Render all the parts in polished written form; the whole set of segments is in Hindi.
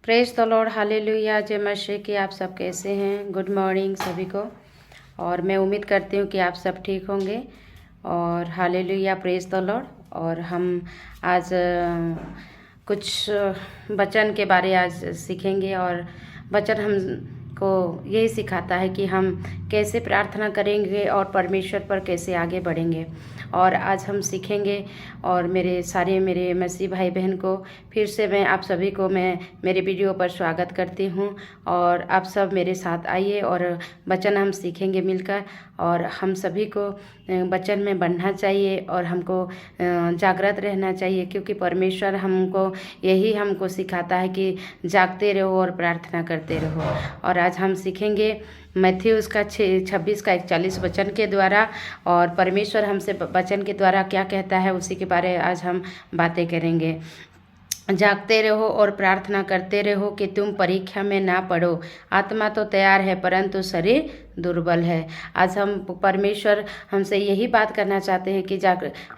प्रेज द लॉर्ड, हालेलुया, जय मसीह की। आप सब कैसे हैं? गुड मॉर्निंग सभी को। और मैं उम्मीद करती हूँ कि आप सब ठीक होंगे। और हालेलुया, प्रेज द लॉर्ड। और हम आज कुछ वचन के बारे आज सीखेंगे। और वचन हमको यही सिखाता है कि हम कैसे प्रार्थना करेंगे और परमेश्वर पर कैसे आगे बढ़ेंगे। और आज हम सीखेंगे। और मेरे मसीह भाई बहन को फिर से मैं आप सभी को मेरे वीडियो पर स्वागत करती हूँ। और आप सब मेरे साथ आइए और वचन हम सीखेंगे मिलकर। और हम सभी को वचन में बढ़ना चाहिए और हमको जागृत रहना चाहिए, क्योंकि परमेश्वर हमको सिखाता है कि जागते रहो और प्रार्थना करते रहो। और आज हम सीखेंगे मैथ्यू उसका 26 का 41 वचन के द्वारा। और परमेश्वर हमसे वचन के द्वारा क्या कहता है उसी के बारे आज हम बातें करेंगे। जागते रहो और प्रार्थना करते रहो कि तुम परीक्षा में ना पड़ो। आत्मा तो तैयार है परंतु शरीर दुर्बल है। आज हम परमेश्वर हमसे यही बात करना चाहते हैं कि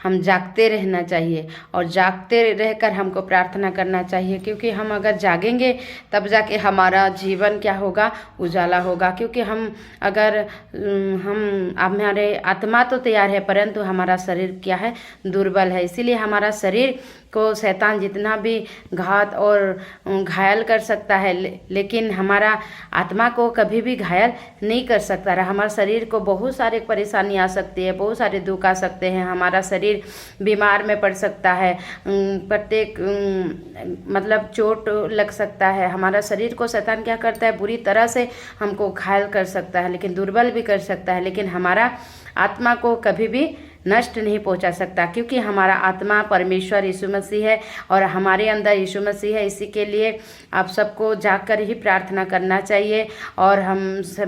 हम जागते रहना चाहिए और जागते रहकर हमको प्रार्थना करना चाहिए, क्योंकि हम अगर जागेंगे तब जाके हमारा जीवन क्या होगा, उजाला होगा। क्योंकि हमारे आत्मा तो तैयार है परंतु हमारा शरीर क्या है, दुर्बल है। इसीलिए हमारा शरीर को शैतान जितना भी घात और घायल कर सकता है, लेकिन हमारा आत्मा को कभी भी घायल नहीं कर सकता रहा। हमारे शरीर को बहुत सारे परेशानी आ सकती है, बहुत सारे दुख आ सकते हैं। हमारा शरीर बीमार में पड़ सकता है, प्रत्येक मतलब चोट लग सकता है। हमारा शरीर को शैतान क्या करता है, बुरी तरह से हमको घायल कर सकता है, लेकिन दुर्बल भी कर सकता है। लेकिन हमारा आत्मा को कभी भी नष्ट नहीं पहुंचा सकता, क्योंकि हमारा आत्मा परमेश्वर यीशु मसीह है और हमारे अंदर यीशु मसीह है। इसी के लिए आप सबको जाकर ही प्रार्थना करना चाहिए। और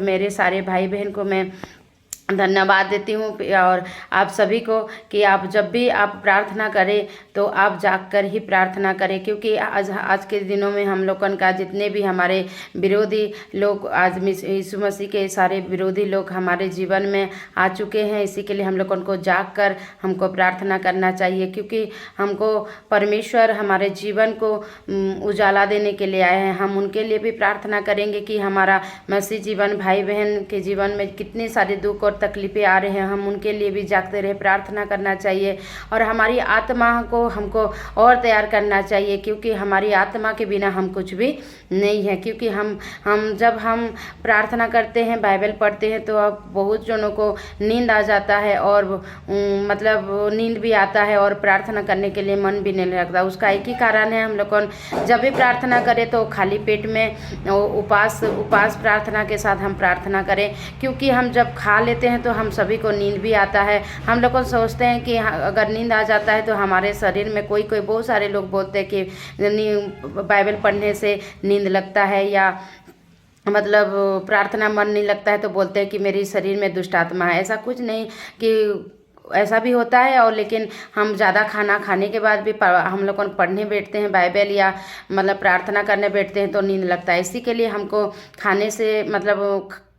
मेरे सारे भाई बहन को मैं धन्यवाद देती हूँ। और आप सभी को कि आप जब भी आप प्रार्थना करें तो आप जागकर ही प्रार्थना करें, क्योंकि आज के दिनों में हम लोगों का जितने भी हमारे विरोधी लोग, आज यीशु मसीह के सारे विरोधी लोग हमारे जीवन में आ चुके हैं। इसी के लिए हम लोगों को जागकर हमको प्रार्थना करना चाहिए, क्योंकि हमको परमेश्वर हमारे जीवन को उजाला देने के लिए आए हैं। हम उनके लिए भी प्रार्थना करेंगे कि हमारा मसीह जीवन, भाई बहन के जीवन में कितने सारे दुख और तकलीफें आ रहे हैं, हम उनके लिए भी जागते रहे प्रार्थना करना चाहिए। और हमारी आत्मा को हमको और तैयार करना चाहिए, क्योंकि हमारी आत्मा के बिना हम कुछ भी नहीं है। क्योंकि जब हम प्रार्थना करते हैं, बाइबल पढ़ते हैं, तो अब बहुत जनों को नींद आ जाता है और मतलब नींद भी आता है और प्रार्थना करने के लिए मन भी नहीं लगता। उसका एक ही कारण है, हम लोग जब भी प्रार्थना करें तो खाली पेट में उपवास प्रार्थना के साथ हम प्रार्थना करें। क्योंकि हम जब खा लेते हैं तो हम सभी को नींद भी आता है। हम लोग को सोचते हैं कि अगर नींद आ जाता है तो हमारे शरीर में कोई बहुत सारे लोग बोलते हैं कि बाइबल पढ़ने से नींद लगता है, या मतलब प्रार्थना मन नहीं लगता है तो बोलते हैं कि मेरे शरीर में दुष्ट आत्मा है। ऐसा कुछ नहीं, कि ऐसा भी होता है। और लेकिन हम ज़्यादा खाना खाने के बाद भी हम लोग पढ़ने बैठते हैं बाइबल, या मतलब प्रार्थना करने बैठते हैं तो नींद लगता है। इसी के लिए हमको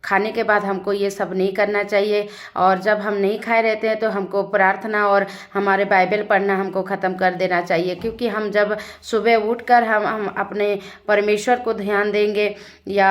खाने के बाद हमको ये सब नहीं करना चाहिए। और जब हम नहीं खाए रहते हैं तो हमको प्रार्थना और हमारे बाइबल पढ़ना हमको ख़त्म कर देना चाहिए। क्योंकि हम जब सुबह उठकर हम अपने परमेश्वर को ध्यान देंगे या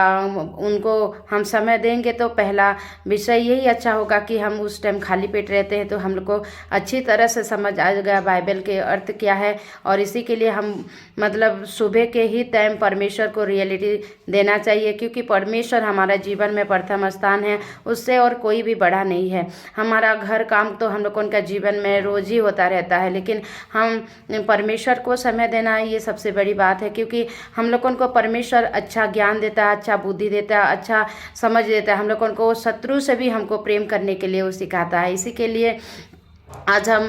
उनको हम समय देंगे, तो पहला विषय यही अच्छा होगा कि हम उस टाइम खाली पेट रहते हैं तो हम लोग को अच्छी तरह से समझ आ गया बाइबल के अर्थ क्या है। और इसी के लिए हम मतलब सुबह के ही टाइम परमेश्वर को रियलिटी देना चाहिए, क्योंकि परमेश्वर हमारा जीवन में प्रथम स्थान है, उससे और कोई भी बड़ा नहीं है। हमारा घर काम तो हम लोगों का जीवन में रोज ही होता रहता है, लेकिन हम परमेश्वर को समय देना ये सबसे बड़ी बात है। क्योंकि हम लोगों को परमेश्वर अच्छा ज्ञान देता है, अच्छा बुद्धि देता है, अच्छा समझ देता है। हम लोगों को शत्रु से भी हमको प्रेम करने के लिए वो सिखाता है। इसी के लिए आज हम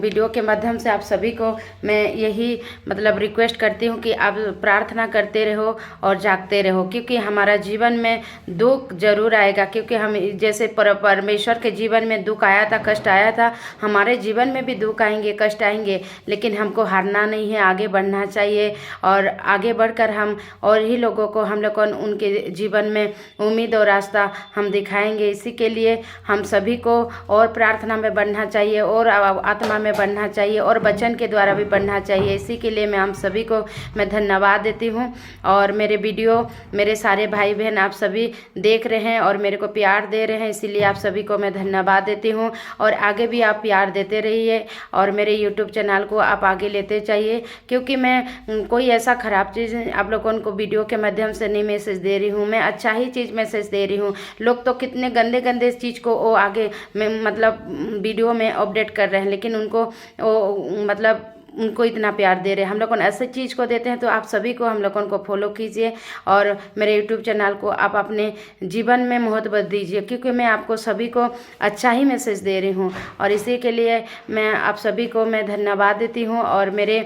वीडियो के माध्यम से आप सभी को मैं यही मतलब रिक्वेस्ट करती हूँ कि आप प्रार्थना करते रहो और जागते रहो, क्योंकि हमारा जीवन में दुख जरूर आएगा। क्योंकि हम जैसे परमेश्वर के जीवन में दुख आया था, कष्ट आया था, हमारे जीवन में भी दुख आएंगे, कष्ट आएंगे, लेकिन हमको हारना नहीं है, आगे बढ़ना चाहिए। और आगे बढ़कर हम और ही लोगों को हम लोग उनके जीवन में उम्मीद और रास्ता हम दिखाएंगे। इसी के लिए हम सभी को और प्रार्थना में बढ़ना चाहिए चाहिए और आत्मा में बढ़ना चाहिए और वचन के द्वारा भी बढ़ना चाहिए। इसी के लिए मैं हम सभी को मैं धन्यवाद देती हूँ। और मेरे वीडियो मेरे सारे भाई बहन आप सभी देख रहे हैं और मेरे को प्यार दे रहे हैं, इसीलिए आप सभी को मैं धन्यवाद देती हूँ। और आगे भी आप प्यार देते रहिए और मेरे यूट्यूब चैनल को आप आगे लेते चाहिए, क्योंकि मैं कोई ऐसा ख़राब चीज़ आप लोगों को वीडियो के माध्यम से नहीं मैसेज दे रही हूँ, मैं अच्छा ही चीज़ मैसेज दे रही हूँ। लोग तो कितने गंदे गंदे चीज़ को वो आगे में मतलब वीडियो में अपडेट कर रहे हैं, लेकिन उनको वो मतलब उनको इतना प्यार दे रहे हैं। हम लोगों ने ऐसे चीज़ को देते हैं, तो आप सभी को हम लोगों को फॉलो कीजिए और मेरे यूट्यूब चैनल को आप अपने जीवन में महत्व दीजिए, क्योंकि मैं आपको सभी को अच्छा ही मैसेज दे रही हूँ। और इसी के लिए मैं आप सभी को मैं धन्यवाद देती हूँ। और मेरे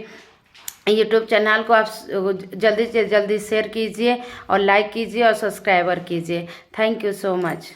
यूट्यूब चैनल को आप जल्दी से जल्दी शेयर कीजिए और लाइक कीजिए और सब्सक्राइबर कीजिए। Thank you so much.